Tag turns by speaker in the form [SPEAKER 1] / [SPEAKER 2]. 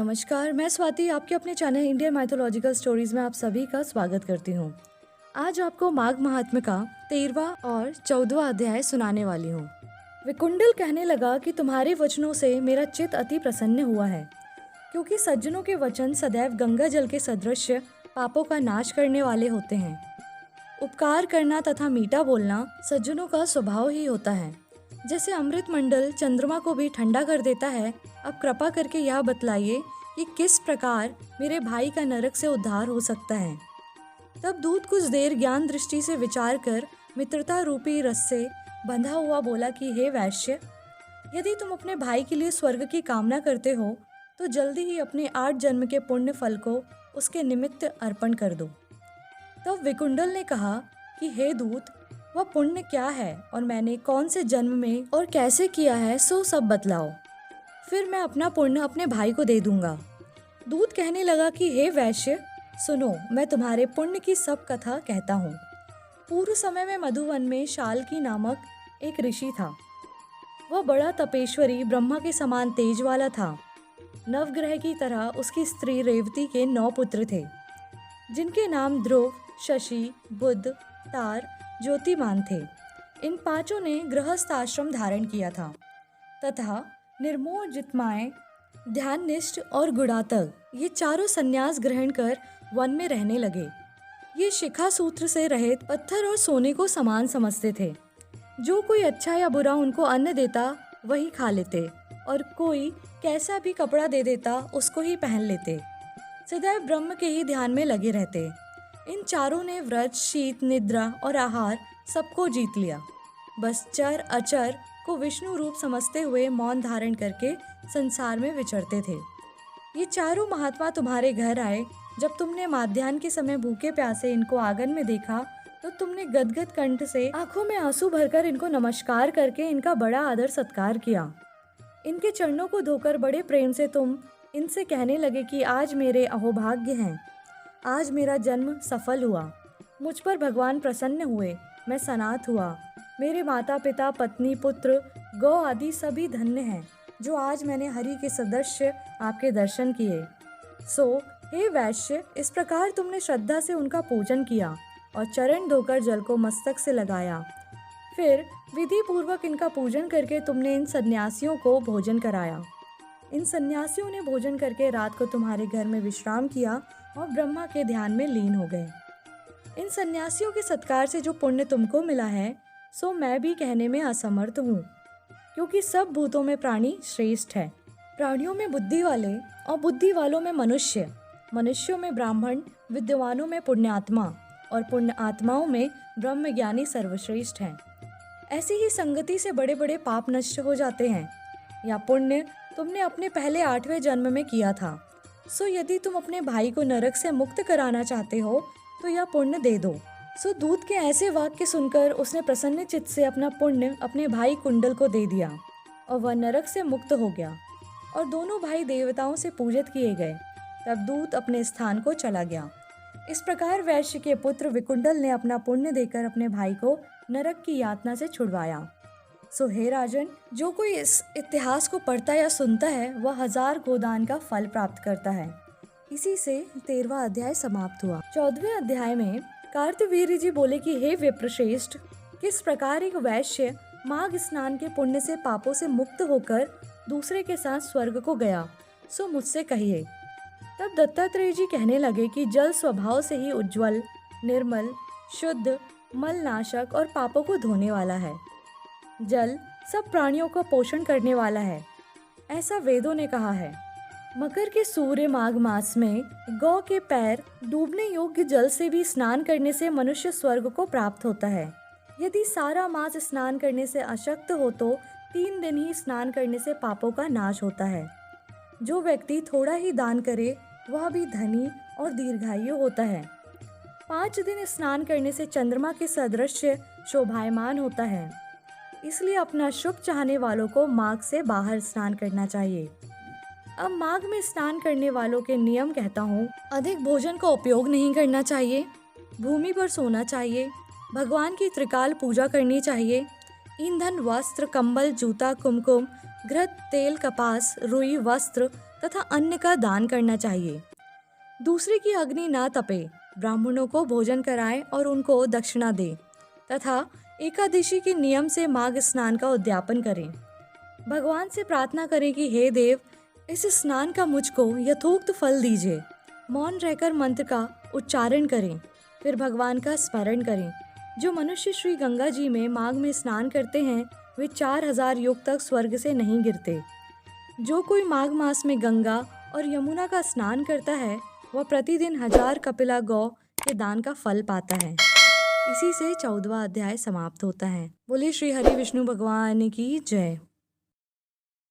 [SPEAKER 1] नमस्कार, मैं स्वाति आपके अपने चैनल इंडियन माइथोलॉजिकल स्टोरीज में आप सभी का स्वागत करती हूँ। आज आपको माघ महात्म्य का 13वां और 14वां अध्याय सुनाने वाली हूँ। विकुंडल कहने लगा कि तुम्हारे वचनों से मेरा चित्त अति प्रसन्न हुआ है, क्योंकि सज्जनों के वचन सदैव गंगा जल के सदृश पापों का नाश करने वाले होते हैं। उपकार करना तथा मीठा बोलना सज्जनों का स्वभाव ही होता है। जैसे अमृत मंडल चंद्रमा को भी ठंडा कर देता है, अब कृपा करके यह बतलाइए कि किस प्रकार मेरे भाई का नरक से उद्धार हो सकता है। तब दूत कुछ देर ज्ञान दृष्टि से विचार कर मित्रता रूपी रस से बंधा हुआ बोला कि हे वैश्य, यदि तुम अपने भाई के लिए स्वर्ग की कामना करते हो तो जल्दी ही अपने 8 जन्म के पुण्य फल को उसके निमित्त अर्पण कर दो। तब विकुंडल ने कहा कि हे दूत, वह पुण्य क्या है और मैंने कौन से जन्म में और कैसे किया है, सो सब बतलाओ, फिर मैं अपना पुण्य अपने भाई को दे दूंगा। दूत कहने लगा कि हे वैश्य, सुनो, मैं तुम्हारे पुण्य की सब कथा कहता हूँ। पूर्व समय में मधुवन में शाल्की नामक एक ऋषि था। वह बड़ा तपेश्वरी ब्रह्मा के समान तेज वाला था। नवग्रह की तरह उसकी स्त्री रेवती के 9 पुत्र थे, जिनके नाम ध्रुव, शशि, बुध, तार, ज्योतिमान थे। इन 5 ने गृहस्थ आश्रम धारण किया था तथा निर्मोह, जितमाएं, ध्याननिष्ठ और गुणातक ये 4 संन्यास ग्रहण कर वन में रहने लगे। ये शिखा सूत्र से रहित पत्थर और सोने को समान समझते थे। जो कोई अच्छा या बुरा उनको अन्न देता वही खा लेते, और कोई कैसा भी कपड़ा दे देता उसको ही पहन लेते। सदैव ब्रह्म के ही ध्यान में लगे रहते। इन 4 ने व्रत, शीत, निद्रा और आहार सबको जीत लिया। बस चर अचर को विष्णु रूप समझते हुए मौन धारण करके संसार में विचरते थे। ये 4 महात्मा तुम्हारे घर आए। जब तुमने माध्याह्न के समय भूखे प्यासे इनको आंगन में देखा तो तुमने गदगद कंठ से आंखों में आंसू भरकर इनको नमस्कार करके इनका बड़ा आदर सत्कार किया। इनके चरणों को धोकर बड़े प्रेम से तुम इनसे कहने लगे कि आज मेरे अहोभाग्य हैं, आज मेरा जन्म सफल हुआ, मुझ पर भगवान प्रसन्न हुए, मैं सनाथ हुआ, मेरे माता पिता, पत्नी, पुत्र, गौ आदि सभी धन्य हैं, जो आज मैंने हरि के सदृश्य आपके दर्शन किए। सो हे वैश्य, इस प्रकार तुमने श्रद्धा से उनका पूजन किया और चरण धोकर जल को मस्तक से लगाया। फिर विधि पूर्वक इनका पूजन करके तुमने इन सन्यासियों को भोजन कराया। इन सन्यासियों ने भोजन करके रात को तुम्हारे घर में विश्राम किया और ब्रह्मा के ध्यान में लीन हो गए। इन सन्यासियों के सत्कार से जो पुण्य तुमको मिला है, सो मैं भी कहने में असमर्थ हूँ, क्योंकि सब भूतों में प्राणी श्रेष्ठ है। प्राणियों में बुद्धि वाले और बुद्धि वालों में मनुष्य, मनुष्यों में ब्राह्मण, विद्वानों में पुण्यात्मा और पुण्य आत्माओं में ब्रह्मज्ञानी सर्वश्रेष्ठ हैं। ऐसी ही संगति से बड़े बड़े पाप नष्ट हो जाते हैं। या पुण्य तुमने अपने पहले 8वें जन्म में किया था। सो यदि तुम अपने भाई को नरक से मुक्त कराना चाहते हो तो यह पुण्य दे दो। सो दूत के ऐसे वाक्य सुनकर उसने प्रसन्न चित्त से अपना पुण्य अपने भाई कुंडल को दे दिया और वह नरक से मुक्त हो गया और दोनों भाई देवताओं से पूजित किए गए। तब दूत अपने स्थान को चला गया। इस प्रकार वैश्य के पुत्र विकुंडल ने अपना पुण्य देकर अपने भाई को नरक की यातना से छुड़वाया। सो हे राजन, जो कोई इस इतिहास को पढ़ता या सुनता है वह 1000 गोदान का फल प्राप्त करता है। इसी से 13वां अध्याय समाप्त हुआ। 14वें अध्याय में कार्तवीर्य जी बोले कि हे विप्रश्रेष्ठ, किस प्रकार एक वैश्य माघ स्नान के पुण्य से पापों से मुक्त होकर दूसरे के साथ स्वर्ग को गया, सो मुझसे कहिए। तब दत्तात्रेय जी कहने लगे कि जल स्वभाव से ही उज्ज्वल, निर्मल, शुद्ध, मलनाशक और पापों को धोने वाला है। जल सब प्राणियों का पोषण करने वाला है, ऐसा वेदों ने कहा है। मकर के सूर्य माघ मास में गौ के पैर डूबने योग्य जल से भी स्नान करने से मनुष्य स्वर्ग को प्राप्त होता है। यदि सारा मास स्नान करने से अशक्त हो तो 3 दिन ही स्नान करने से पापों का नाश होता है। जो व्यक्ति थोड़ा ही दान करे वह भी धनी और दीर्घायु होता है। 5 दिन स्नान करने से चंद्रमा के सदृश शोभायमान होता है। इसलिए अपना शुभ चाहने वालों को माघ से बाहर स्नान करना चाहिए। अब माघ में स्नान करने वालों के नियम कहता हूँ। अधिक भोजन का उपयोग नहीं करना चाहिए, भूमि पर सोना चाहिए, भगवान की त्रिकाल पूजा करनी चाहिए, ईंधन, वस्त्र, कंबल, जूता, कुमकुम, घृत, तेल, कपास, रुई, वस्त्र, तथा अन्न का दान करना चाहिए। दूसरे की अग्नि ना तपे, ब्राह्मणों को भोजन कराएं और उनको दक्षिणा दें तथा एकादशी के नियम से माघ स्नान का उद्यापन करें। भगवान से प्रार्थना करें कि हे देव, इस स्नान का मुझको यथोक्त फल दीजिए। मौन रहकर मंत्र का उच्चारण करें, फिर भगवान का स्मरण करें। जो मनुष्य श्री गंगा जी में माघ में स्नान करते हैं वे 4000 युग तक स्वर्ग से नहीं गिरते। जो कोई माघ मास में गंगा और यमुना का स्नान करता है वह प्रतिदिन 1000 कपिला गौ के दान का फल पाता है। इसी से 14वां अध्याय समाप्त होता है। बोलिए श्री हरि विष्णु भगवान की जय।